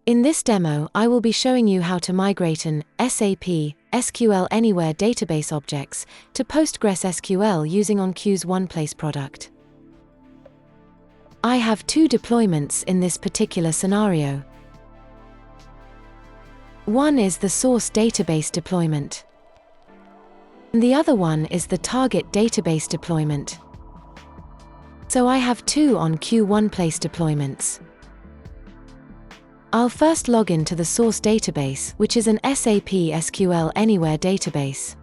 In this demo, I will be showing you how to migrate an SAP SQL Anywhere database objects to Postgres SQL using ONQU's OnePlace product. I have two deployments in this particular scenario. One is the source database deployment, and the other one is the target database deployment. So I have two ONQU OnePlace deployments. I'll first log into the source database, which is an SAP SQL Anywhere database.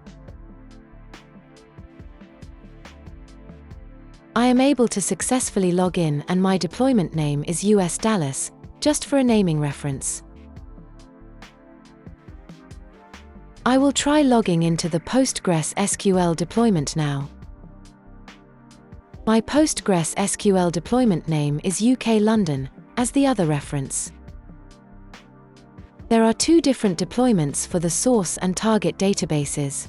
I am able to successfully log in, and my deployment name is US Dallas, just for a naming reference. I will try logging into the Postgres SQL deployment now. My Postgres SQL deployment name is UK London, as the other reference. There are two different deployments for the source and target databases.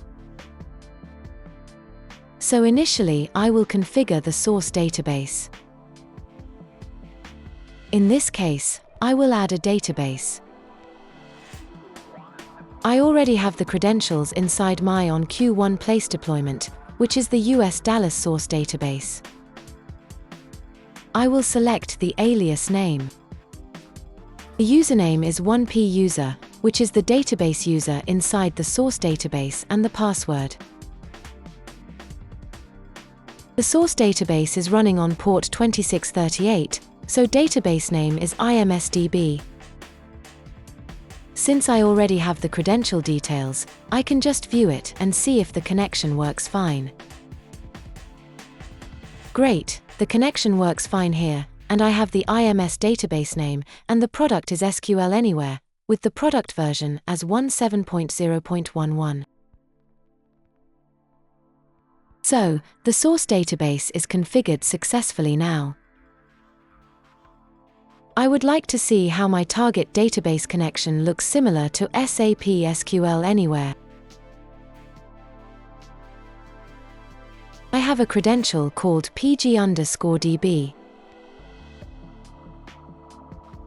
So initially, I will configure the source database. In this case, I will add a database. I already have the credentials inside my ONQU OnePlace deployment, which is the US Dallas source database. I will select the alias name. The username is 1P-user, which is the database user inside the source database, and the password. The source database is running on port 2638, so database name is IMSDB. Since I already have the credential details, I can just view it and see if the connection works fine. Great, the connection works fine here, and I have the IMS database name, and the product is SQL Anywhere, with the product version as 17.0.11. So, the source database is configured successfully now. I would like to see how my target database connection looks similar to SAP SQL Anywhere. I have a credential called PG_DB.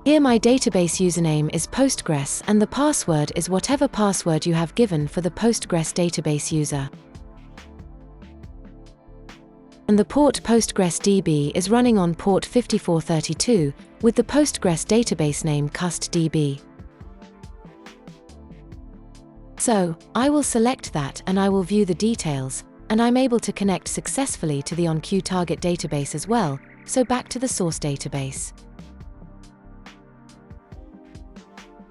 Here my database username is Postgres, and the password is whatever password you have given for the Postgres database user. And the port PostgresDB is running on port 5432, with the Postgres database name custDB. So, I will select that and I will view the details, and I'm able to connect successfully to the ONQU target database as well, so back to the source database.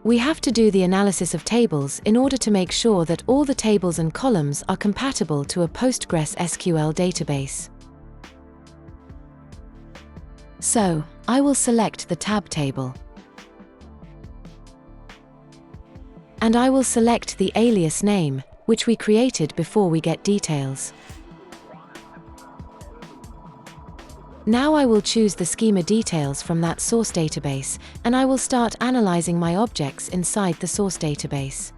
We have to do the analysis of tables in order to make sure that all the tables and columns are compatible to a Postgres SQL database. So, I will select the tab table. And I will select the alias name, which we created before we get details. Now I will choose the schema details from that source database, and I will start analyzing my objects inside the source database.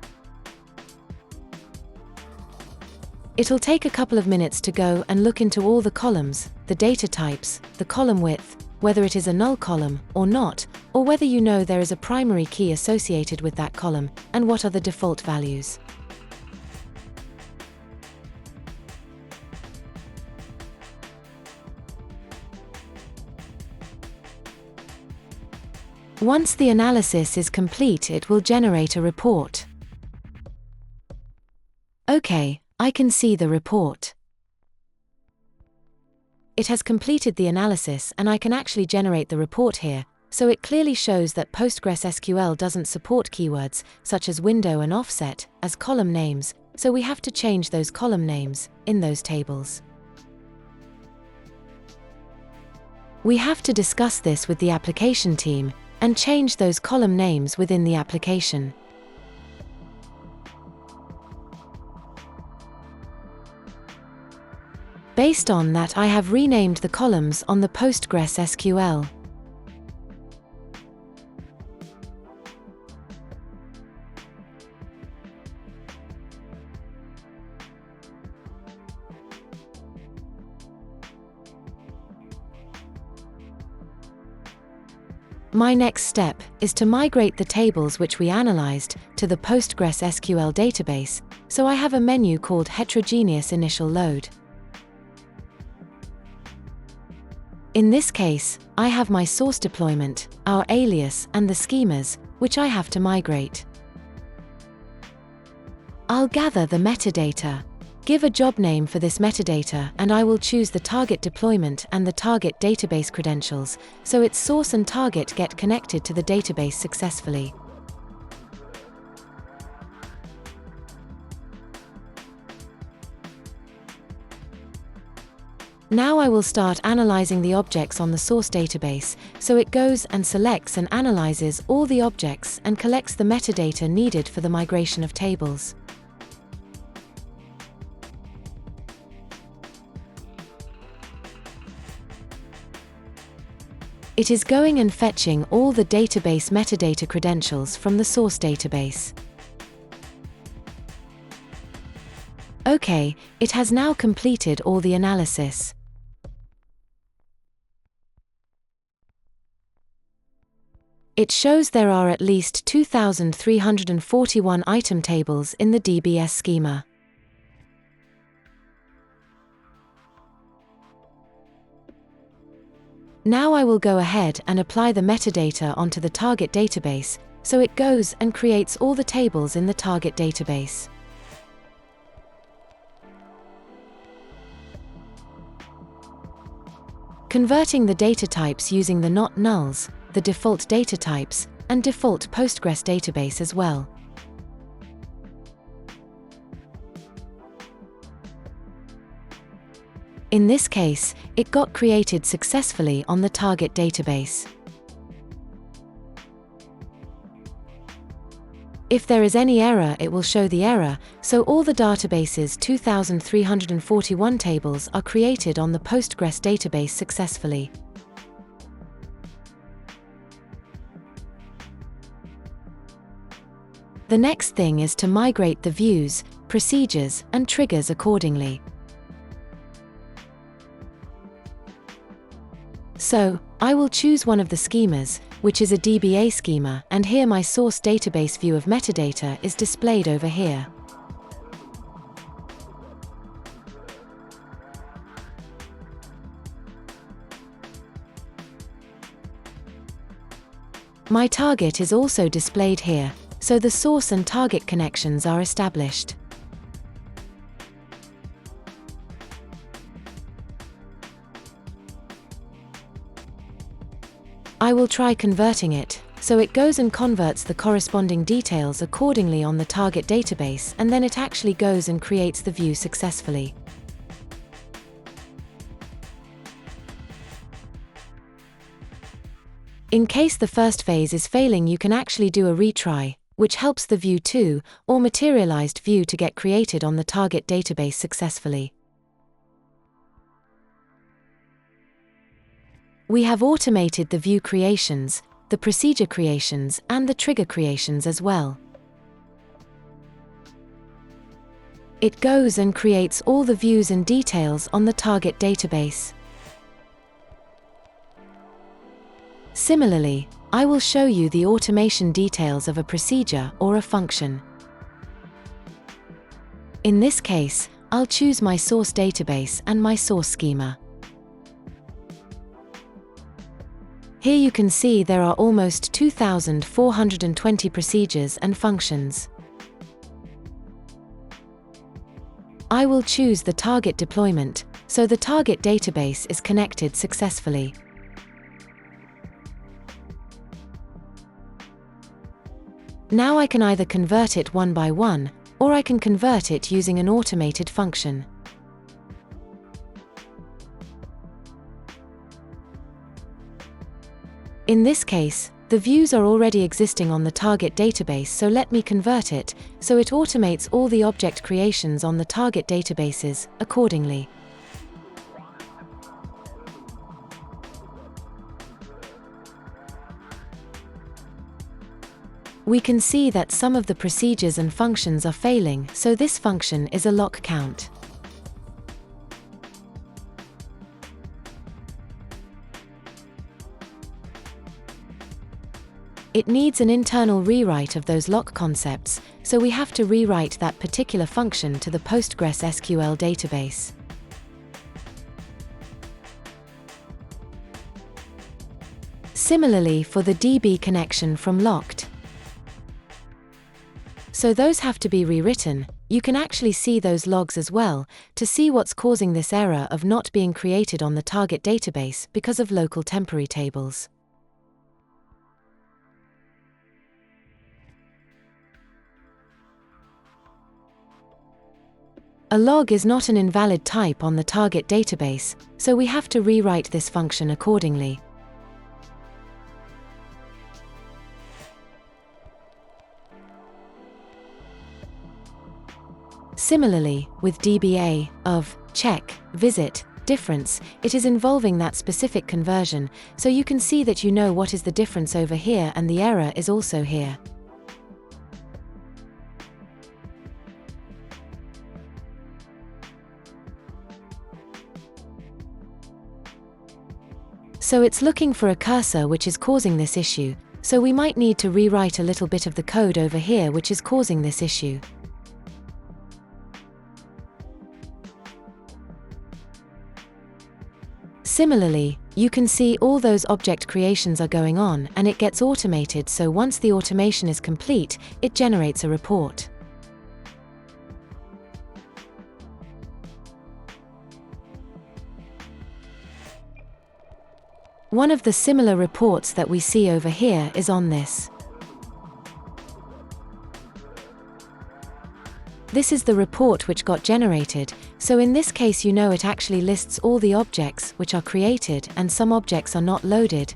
It'll take a couple of minutes to go and look into all the columns, the data types, the column width, whether it is a null column or not, or whether you know there is a primary key associated with that column, and what are the default values. Once the analysis is complete, it will generate a report. Okay, I can see the report. It has completed the analysis, and I can actually generate the report here, so it clearly shows that Postgres SQL doesn't support keywords, such as window and offset, as column names, so we have to change those column names in those tables. We have to discuss this with the application team, and change those column names within the application. Based on that, I have renamed the columns on the Postgres SQL. My next step is to migrate the tables which we analyzed to the Postgres SQL database, so I have a menu called Heterogeneous Initial Load. In this case, I have my source deployment, our alias, and the schemas, which I have to migrate. I'll gather the metadata. Give a job name for this metadata, and I will choose the target deployment and the target database credentials, so its source and target get connected to the database successfully. Now I will start analyzing the objects on the source database, so it goes and selects and analyzes all the objects and collects the metadata needed for the migration of tables. It is going and fetching all the database metadata credentials from the source database. Okay, it has now completed all the analysis. It shows there are at least 2,341 item tables in the DBS schema. Now I will go ahead and apply the metadata onto the target database, so it goes and creates all the tables in the target database. Converting the data types using the not nulls, the default data types, and default Postgres database as well. In this case, it got created successfully on the target database. If there is any error, it will show the error, so all the database's 2,341 tables are created on the Postgres database successfully. The next thing is to migrate the views, procedures, and triggers accordingly. So, I will choose one of the schemas, which is a DBA schema, and here my source database view of metadata is displayed over here. My target is also displayed here, so the source and target connections are established. I will try converting it, so it goes and converts the corresponding details accordingly on the target database, and then it actually goes and creates the view successfully. In case the first phase is failing, you can actually do a retry, which helps the view 2 or materialized view to get created on the target database successfully. We have automated the view creations, the procedure creations, and the trigger creations as well. It goes and creates all the views and details on the target database. Similarly, I will show you the automation details of a procedure or a function. In this case, I'll choose my source database and my source schema. Here you can see there are almost 2,420 procedures and functions. I will choose the target deployment, so the target database is connected successfully. Now I can either convert it one by one, or I can convert it using an automated function. In this case, the views are already existing on the target database, so let me convert it, so it automates all the object creations on the target databases accordingly. We can see that some of the procedures and functions are failing, so this function is a lock count. it needs an internal rewrite of those lock concepts, so we have to rewrite that particular function to the Postgres SQL database. Similarly for the DB connection from locked. So those have to be rewritten. You can actually see those logs as well, to see what's causing this error of not being created on the target database because of local temporary tables. A log is not an invalid type on the target database, so we have to rewrite this function accordingly. Similarly, with DBA, of, check, visit, difference, it is involving that specific conversion, so you can see that you know what is the difference over here and the error is also here. So it's looking for a cursor which is causing this issue, so we might need to rewrite a little bit of the code over here which is causing this issue. Similarly, you can see all those object creations are going on and it gets automated, so once the automation is complete, it generates a report. One of the similar reports that we see over here is on this. This is the report which got generated, so in this case you know it actually lists all the objects which are created and some objects are not loaded,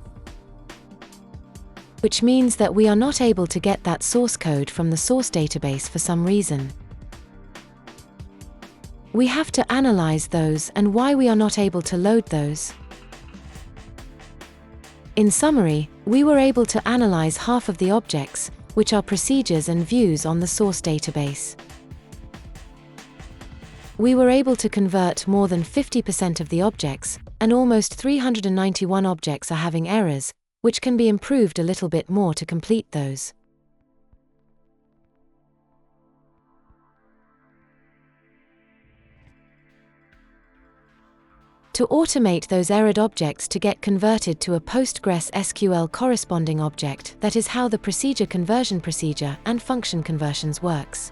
which means that we are not able to get that source code from the source database for some reason. We have to analyze those and why we are not able to load those. In summary, we were able to analyze half of the objects, which are procedures and views on the source database. We were able to convert more than 50% of the objects, and almost 391 objects are having errors, which can be improved a little bit more to complete those. To automate those errored objects to get converted to a Postgres SQL corresponding object, that is how the procedure conversion procedure and function conversions works.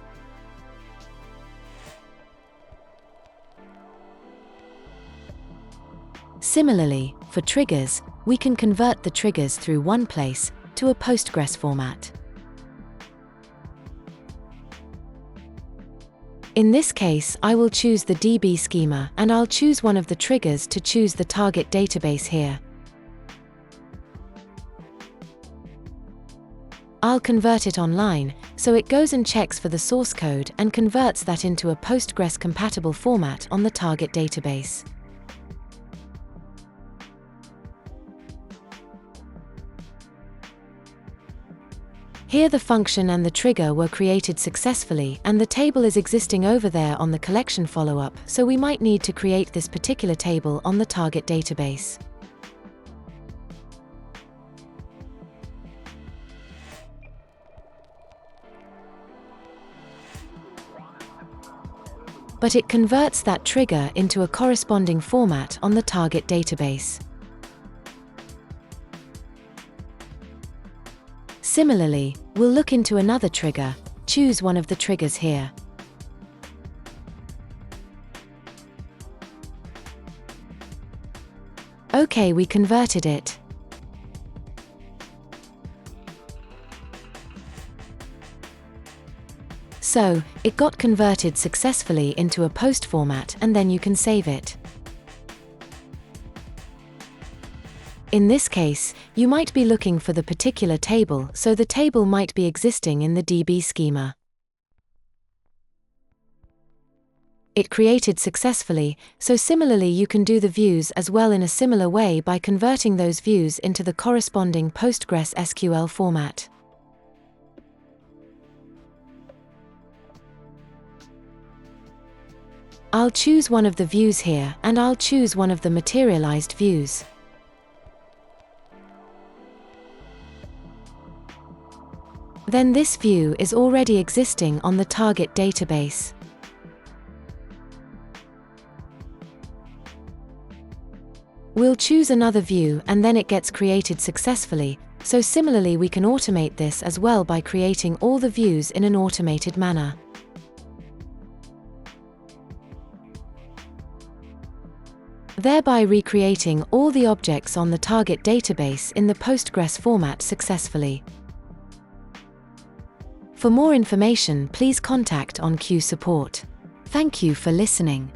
Similarly, for triggers, we can convert the triggers through one place to a Postgres format. In this case, I will choose the DB schema and I'll choose one of the triggers to choose the target database here. I'll convert it online, so it goes and checks for the source code and converts that into a Postgres compatible format on the target database. Here the function and the trigger were created successfully and the table is existing over there on the collection follow-up, so we might need to create this particular table on the target database. But it converts that trigger into a corresponding format on the target database. Similarly, we'll look into another trigger, choose one of the triggers here. Okay, we converted it. So, it got converted successfully into a post format and then you can save it. In this case, you might be looking for the particular table, so the table might be existing in the DB schema. It created successfully, so similarly you can do the views as well in a similar way by converting those views into the corresponding Postgres SQL format. I'll choose one of the views here and I'll choose one of the materialized views. then this view is already existing on the target database. We'll choose another view and then it gets created successfully, so similarly we can automate this as well by creating all the views in an automated manner. Thereby recreating all the objects on the target database in the Postgres format successfully. For more information, please contact ONQU support. Thank you for listening.